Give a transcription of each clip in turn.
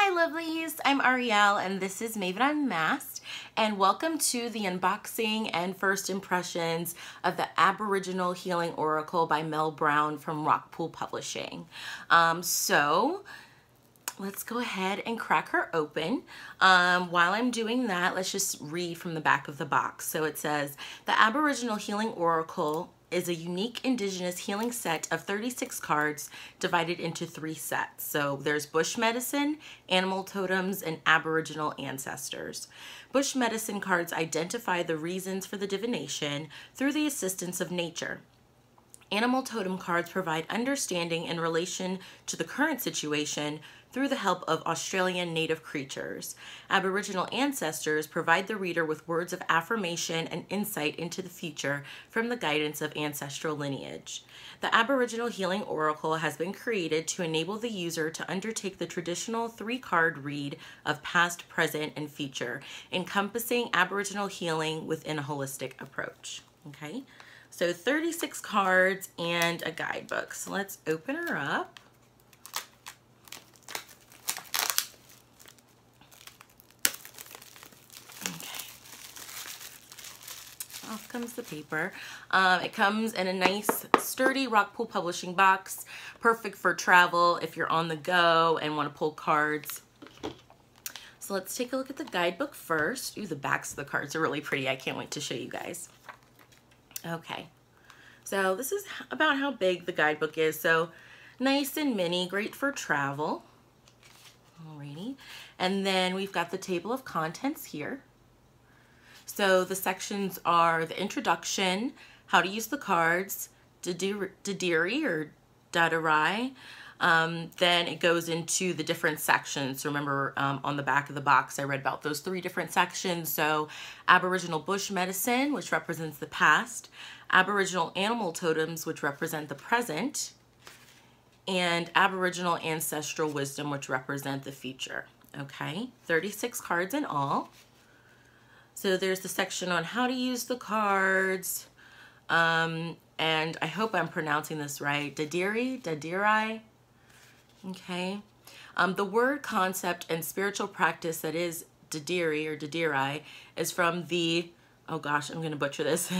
Hi lovelies, I'm Ariel and this is Maven Unmasked, and welcome to the unboxing and first impressions of the Aboriginal Healing Oracle by Mel Brown from Rockpool Publishing. So let's go ahead and crack her open. While I'm doing that, let's just read from the back of the box. So it says, the Aboriginal Healing Oracle is a unique indigenous healing set of 36 cards divided into 3 sets. So there's bush medicine, animal totems, and Aboriginal ancestors. Bush medicine cards identify the reasons for the divination through the assistance of nature. Animal totem cards provide understanding in relation to the current situation through the help of Australian native creatures. Aboriginal ancestors provide the reader with words of affirmation and insight into the future from the guidance of ancestral lineage. The Aboriginal Healing Oracle has been created to enable the user to undertake the traditional 3-card read of past, present, and future, encompassing Aboriginal healing within a holistic approach. Okay? So 36 cards and a guidebook. So let's open her up. Okay. Off comes the paper. It comes in a nice, sturdy Rockpool Publishing box. Perfect for travel if you're on the go and want to pull cards. So let's take a look at the guidebook first. Ooh, the backs of the cards are really pretty. I can't wait to show you guys. Okay, so this is about how big the guidebook is. So nice and mini, great for travel. Alrighty, and then we've got the table of contents here. So the sections are the introduction, how to use the cards, Dadiri or Dadarai. Then it goes into the different sections. So remember on the back of the box I read about those 3 different sections. So Aboriginal bush medicine, which represents the past, Aboriginal animal totems, which represent the present, and Aboriginal ancestral wisdom, which represent the future. Okay, 36 cards in all. So there's the section on how to use the cards, and I hope I'm pronouncing this right, Dadirai. Okay, the word, concept, and spiritual practice that is Dadiri or Dadirai is from the, oh gosh, I'm going to butcher this,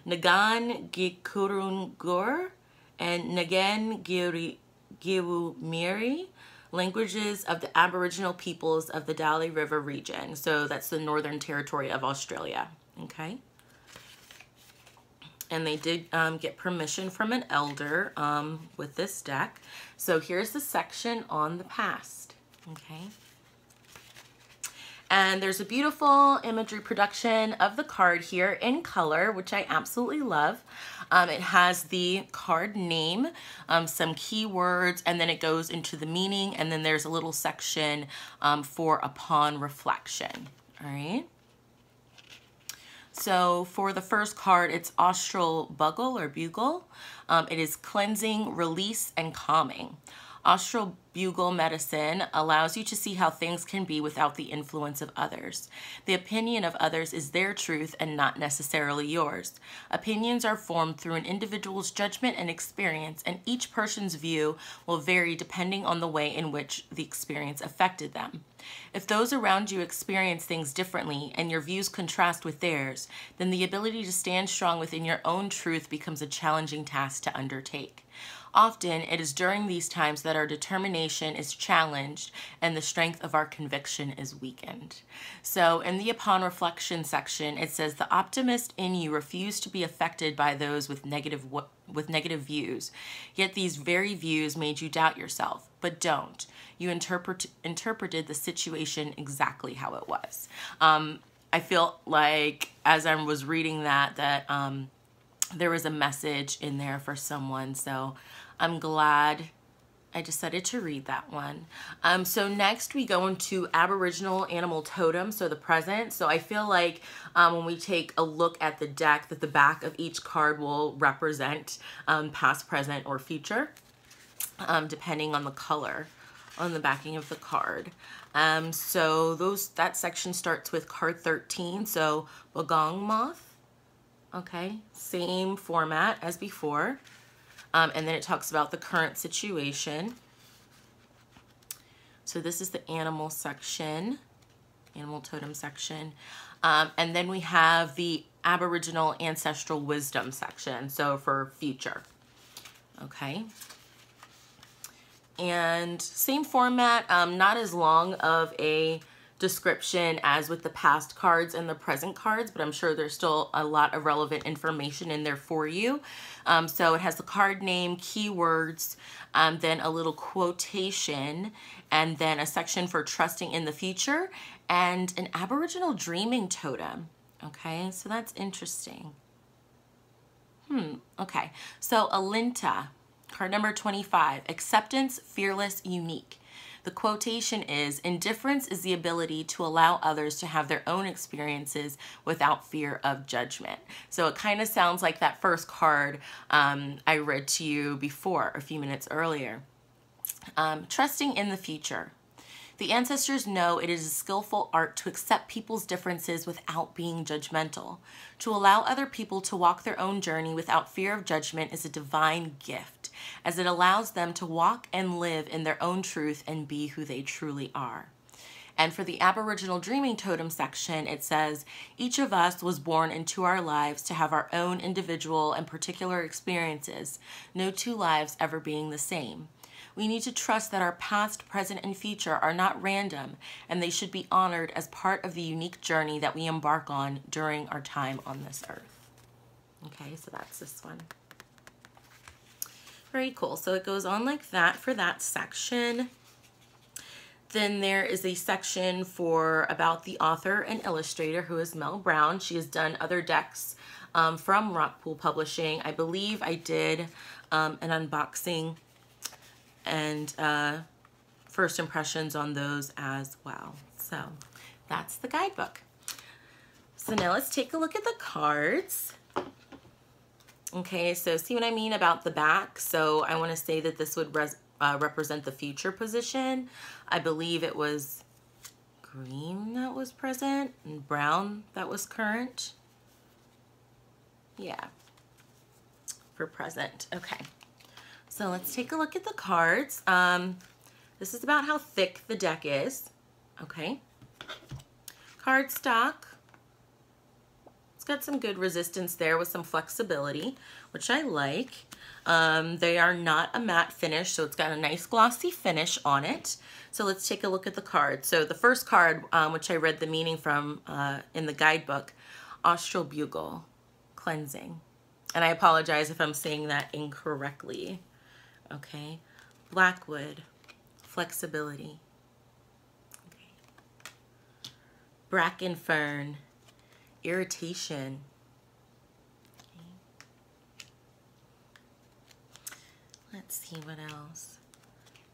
Nagan Gikurungur and Nagan Giwumiri, languages of the Aboriginal peoples of the Daly River region. So that's the Northern Territory of Australia. Okay. And they did get permission from an elder with this deck. So here's the section on the past, okay? And there's a beautiful imagery production of the card here in color, which I absolutely love. It has the card name, some keywords, and then it goes into the meaning, and then there's a little section for upon reflection, all right? So for the first card, it's Austral Bugle or Bugle. It is cleansing, release, and calming. Austral Bugle medicine allows you to see how things can be without the influence of others. The opinion of others is their truth and not necessarily yours. Opinions are formed through an individual's judgment and experience, and each person's view will vary depending on the way in which the experience affected them. If those around you experience things differently and your views contrast with theirs, then the ability to stand strong within your own truth becomes a challenging task to undertake. Often, it is during these times that our determination is challenged and the strength of our conviction is weakened. So in the upon reflection section, it says the optimist in you refused to be affected by those with negative views. Yet these very views made you doubt yourself, but don't. You interpreted the situation exactly how it was. I feel like as I was reading that there was a message in there for someone. So I'm glad I decided to read that one. So next we go into Aboriginal animal totem, so the present. So I feel like when we take a look at the deck that the back of each card will represent past, present, or future, depending on the color on the backing of the card. So that section starts with card 13, so Bagong Moth. Okay, same format as before. And then it talks about the current situation. So this is the animal section, animal totem section. And then we have the Aboriginal ancestral wisdom section, so for future. Okay. And same format, not as long of a description as with the past cards and the present cards, but I'm sure there's still a lot of relevant information in there for you. So it has the card name, keywords, then a little quotation, and then a section for trusting in the future, and an Aboriginal dreaming totem. Okay, so that's interesting. Okay, so Olinda, card number 25, acceptance, fearless, unique. The quotation is, indifference is the ability to allow others to have their own experiences without fear of judgment. So it kind of sounds like that first card I read to you before, a few minutes earlier. Trusting in the future. The ancestors know it is a skillful art to accept people's differences without being judgmental. To allow other people to walk their own journey without fear of judgment is a divine gift, as it allows them to walk and live in their own truth and be who they truly are. And for the Aboriginal Dreaming Totem section, it says, each of us was born into our lives to have our own individual and particular experiences, no two lives ever being the same. We need to trust that our past, present, and future are not random, and they should be honored as part of the unique journey that we embark on during our time on this earth. Okay, so that's this one. Very cool. So it goes on like that for that section. Then there is a section for about the author and illustrator, who is Mel Brown. She has done other decks from Rockpool Publishing. I believe I did an unboxing and first impressions on those as well. So that's the guidebook. So now let's take a look at the cards. Okay, so see what I mean about the back? So I want to say that this would represent the future position. I believe it was green that was present and brown that was current. Yeah, for present. Okay. So let's take a look at the cards. This is about how thick the deck is. Okay. Cardstock. It's got some good resistance there with some flexibility, which I like. They are not a matte finish, so it's got a nice glossy finish on it. So let's take a look at the card. So the first card, which I read the meaning from in the guidebook, Austral Bugle, cleansing. And I apologize if I'm saying that incorrectly. Okay, Blackwood, flexibility. Okay. Bracken fern, irritation. Okay. Let's see what else.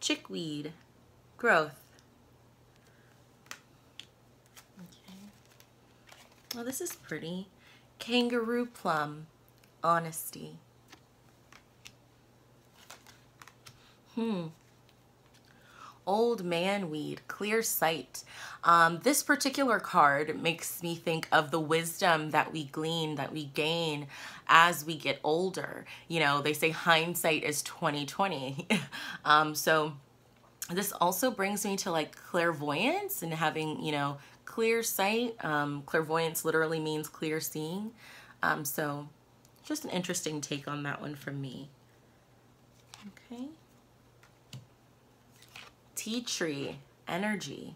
Chickweed, growth. Okay. Well, this is pretty. Kangaroo plum, honesty. Old man weed, clear sight. This particular card makes me think of the wisdom that we glean, that we gain as we get older. You know, they say hindsight is 20/20. So this also brings me to like clairvoyance and having, you know, clear sight. Clairvoyance literally means clear seeing. So just an interesting take on that one from me. Okay. Tea tree, energy.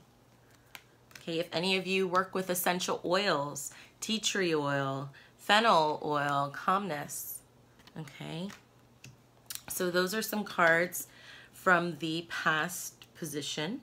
Okay, if any of you work with essential oils, tea tree oil, fennel oil, calmness. Okay, so those are some cards from the past position.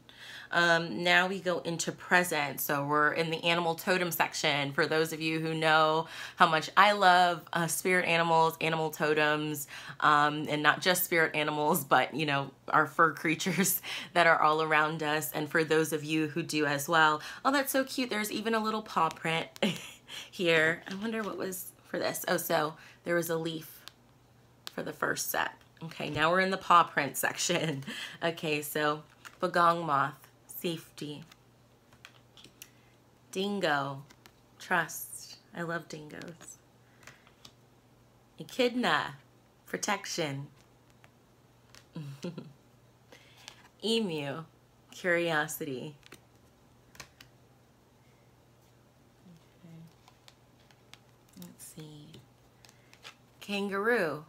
Now we go into present. So we're in the animal totem section. For those of you who know how much I love spirit animals, animal totems, and not just spirit animals, but you know, our fur creatures that are all around us. And for those of you who do as well. Oh, that's so cute. There's even a little paw print here. I wonder what was for this. Oh, so there was a leaf for the first set. Okay, now we're in the paw print section. Okay, so Bagong moth, safety. Dingo, trust. I love dingoes. Echidna, protection. Emu, Curiosity. Okay. Let's see. Kangaroo.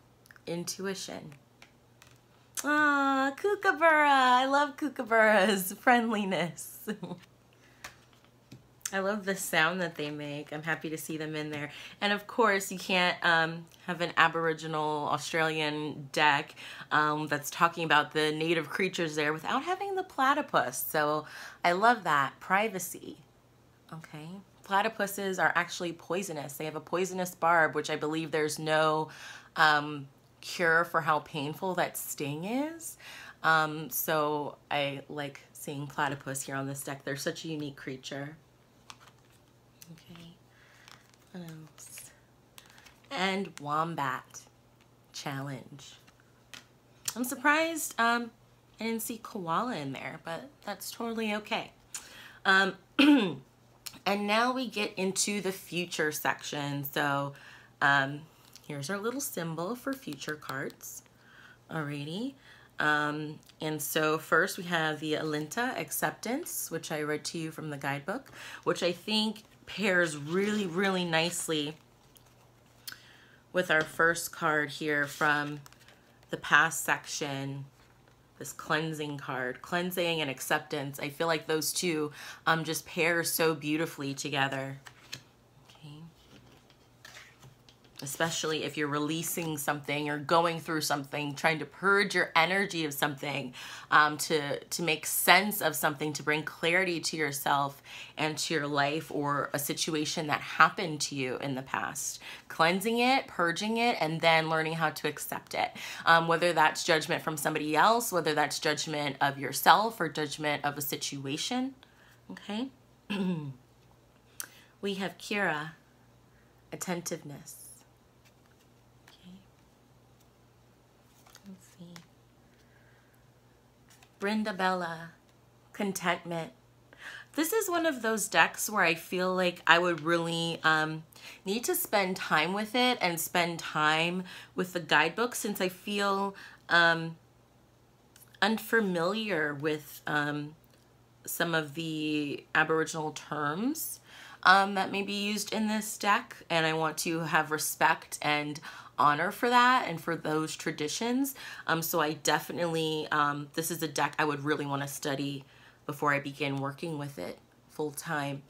Intuition. Ah, kookaburra. I love kookaburras. Friendliness. I love the sound that they make. I'm happy to see them in there. And of course, you can't have an Aboriginal Australian deck that's talking about the native creatures there without having the platypus. So I love that. Privacy. Okay. Platypuses are actually poisonous. They have a poisonous barb, which I believe there's no cure for how painful that sting is. So I like seeing platypus here on this deck. They're such a unique creature. Okay, what else? And wombat challenge. I'm surprised I didn't see koala in there, but that's totally okay. And now we get into the future section. So here's our little symbol for future cards. Alrighty. And so first we have the Olinda acceptance, which I read to you from the guidebook, which I think pairs really, really nicely with our first card here from the past section, this cleansing card. Cleansing and acceptance. I feel like those two just pair so beautifully together. Okay. Especially if you're releasing something or going through something, trying to purge your energy of something, to make sense of something, to bring clarity to yourself and to your life or a situation that happened to you in the past. Cleansing it, purging it, and then learning how to accept it. Whether that's judgment from somebody else, whether that's judgment of yourself or judgment of a situation. Okay. We have Kira, attentiveness. Let's see. Brenda Bella, contentment. This is one of those decks where I feel like I would really need to spend time with it and spend time with the guidebook, since I feel unfamiliar with some of the Aboriginal terms that may be used in this deck, and I want to have respect and honor for that and for those traditions. So I definitely, this is a deck I would really want to study before I begin working with it full time.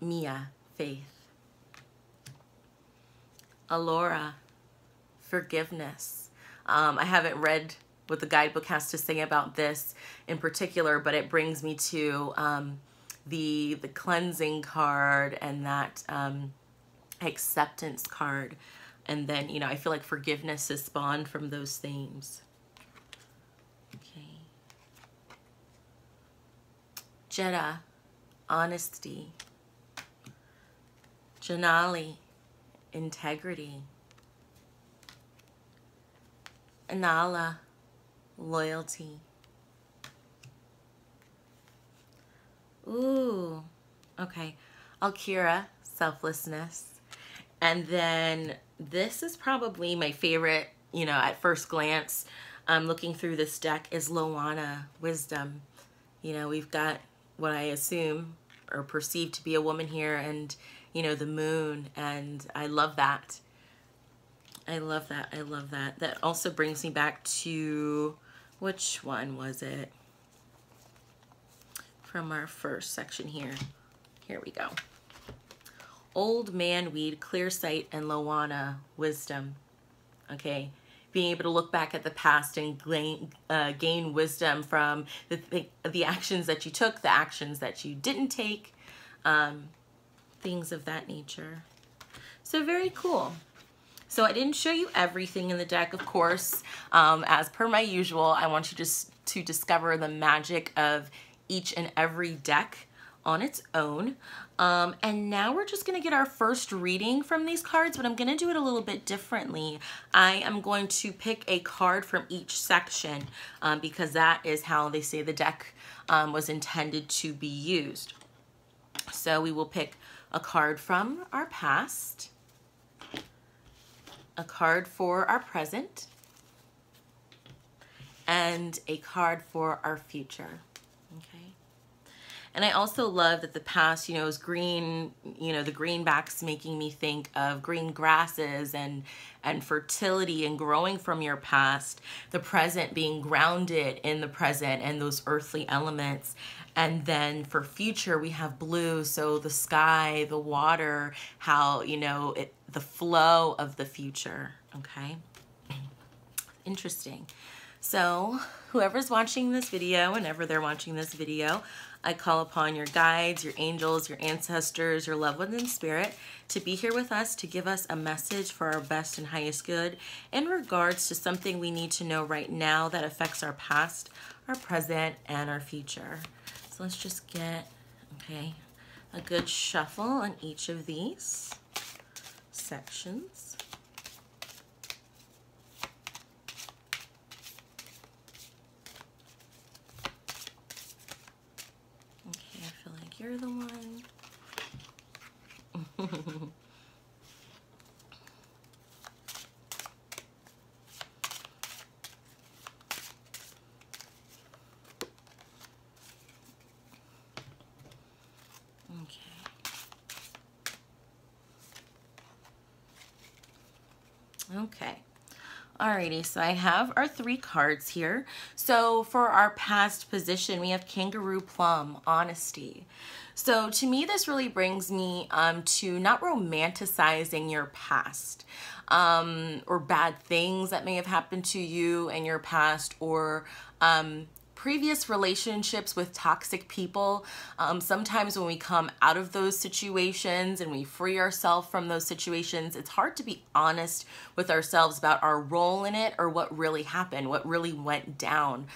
Mia, faith. Alora, forgiveness. I haven't read what the guidebook has to say about this in particular, but it brings me to the cleansing card and that acceptance card. And then, you know, I feel like forgiveness is spawned from those themes. Okay. Jeddah, honesty. Janali, integrity. Anala, loyalty. Ooh, okay. Alkira, selflessness. And then this is probably my favorite, you know, at first glance, looking through this deck, is Loana, wisdom. You know, we've got what I assume or perceive to be a woman here, and, you know, the moon, and I love that. I love that. I love that. That also brings me back to, which one was it? From our first section here. Here we go. Old man weed, clear sight, and Loana, wisdom. Okay, being able to look back at the past and gain wisdom from the actions that you took, the actions that you didn't take, things of that nature. So very cool. So I didn't show you everything in the deck, of course. As per my usual, I want you just to discover the magic of each and every deck on its own. And now we're just going to get our first reading from these cards, but I'm going to do it a little bit differently. I am going to pick a card from each section because that is how they say the deck was intended to be used. So we will pick a card from our past, a card for our present, and a card for our future. Okay. And I also love that the past, you know, is green, you know, the greenbacks making me think of green grasses and fertility and growing from your past, the present being grounded in the present and those earthly elements. And then for future, we have blue, so the sky, the water, how, you know, the flow of the future, okay? Interesting. So whoever's watching this video, whenever they're watching this video, I call upon your guides, your angels, your ancestors, your loved ones in spirit to be here with us to give us a message for our best and highest good in regards to something we need to know right now that affects our past, our present, and our future. So let's just get, okay, a good shuffle on each of these sections. You're the one. Okay. Alrighty, so I have our 3 cards here. So for our past position, we have Kangaroo, Plum, Honesty. So to me, this really brings me to not romanticizing your past or bad things that may have happened to you in your past, or previous relationships with toxic people. Sometimes when we come out of those situations and we free ourselves from those situations, it's hard to be honest with ourselves about our role in it or what really happened, what really went down.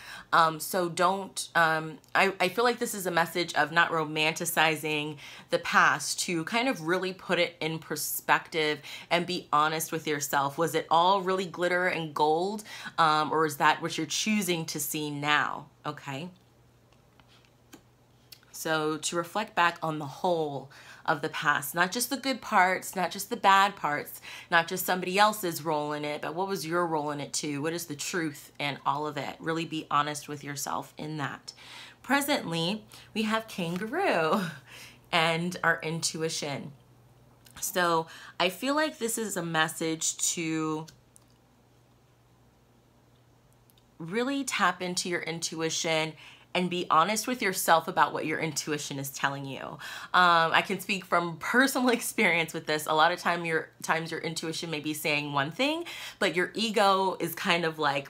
So don't, I feel like this is a message of not romanticizing the past, to kind of really put it in perspective and be honest with yourself. Was it all really glitter and gold? Or is that what you're choosing to see now? Okay. So to reflect back on the whole of the past, not just the good parts, not just the bad parts, not just somebody else's role in it, but what was your role in it too? What is the truth in all of it? Really be honest with yourself in that. Presently, we have Kangaroo and our intuition. So I feel like this is a message to really tap into your intuition and be honest with yourself about what your intuition is telling you. I can speak from personal experience with this. A lot of times your intuition may be saying one thing, but your ego is kind of like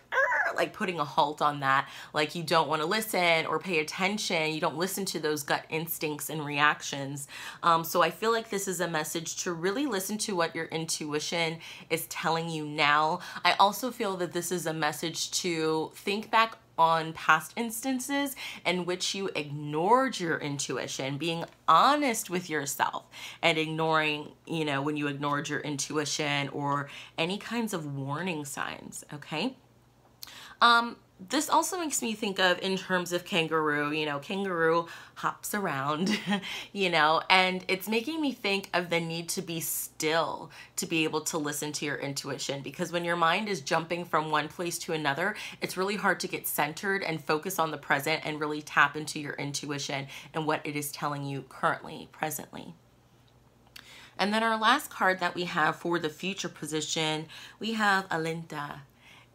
putting a halt on that. Like you don't want to listen or pay attention. You don't listen to those gut instincts and reactions. So I feel like this is a message to really listen to what your intuition is telling you now. I also feel that this is a message to think back on past instances in which you ignored your intuition, being honest with yourself and ignoring, you know, when you ignored your intuition or any kinds of warning signs, okay? This also makes me think of, in terms of Kangaroo, you know, Kangaroo hops around, you know, and it's making me think of the need to be still to be able to listen to your intuition, because when your mind is jumping from one place to another, it's really hard to get centered and focus on the present and really tap into your intuition and what it is telling you currently, presently. And then our last card that we have for the future position, we have Olinda,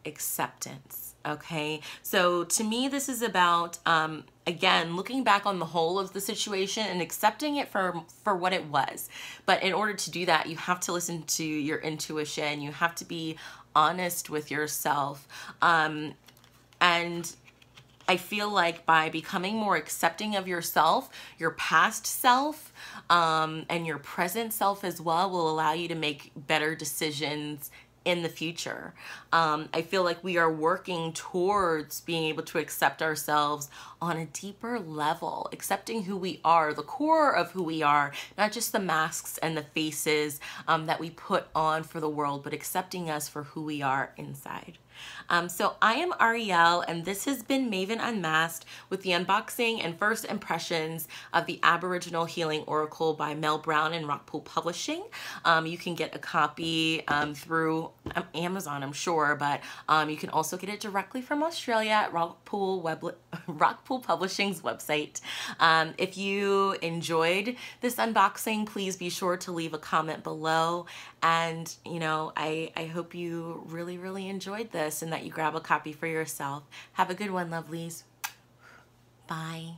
acceptance. Okay, so to me, this is about, again, looking back on the whole of the situation and accepting it for what it was. But in order to do that, you have to listen to your intuition. You have to be honest with yourself. And I feel like by becoming more accepting of yourself, your past self, and your present self as well, will allow you to make better decisions in the future. I feel like we are working towards being able to accept ourselves on a deeper level, accepting who we are, the core of who we are, not just the masks and the faces that we put on for the world, but accepting us for who we are inside. So I am Ariel, and this has been Maven Unmasked with the unboxing and first impressions of the Aboriginal Healing Oracle by Mel Brown and Rockpool Publishing. You can get a copy through Amazon, I'm sure, but you can also get it directly from Australia at Rockpool Publishing's website. If you enjoyed this unboxing, please be sure to leave a comment below. And, you know, I hope you really enjoyed this and that you grab a copy for yourself. Have a good one, lovelies. Bye.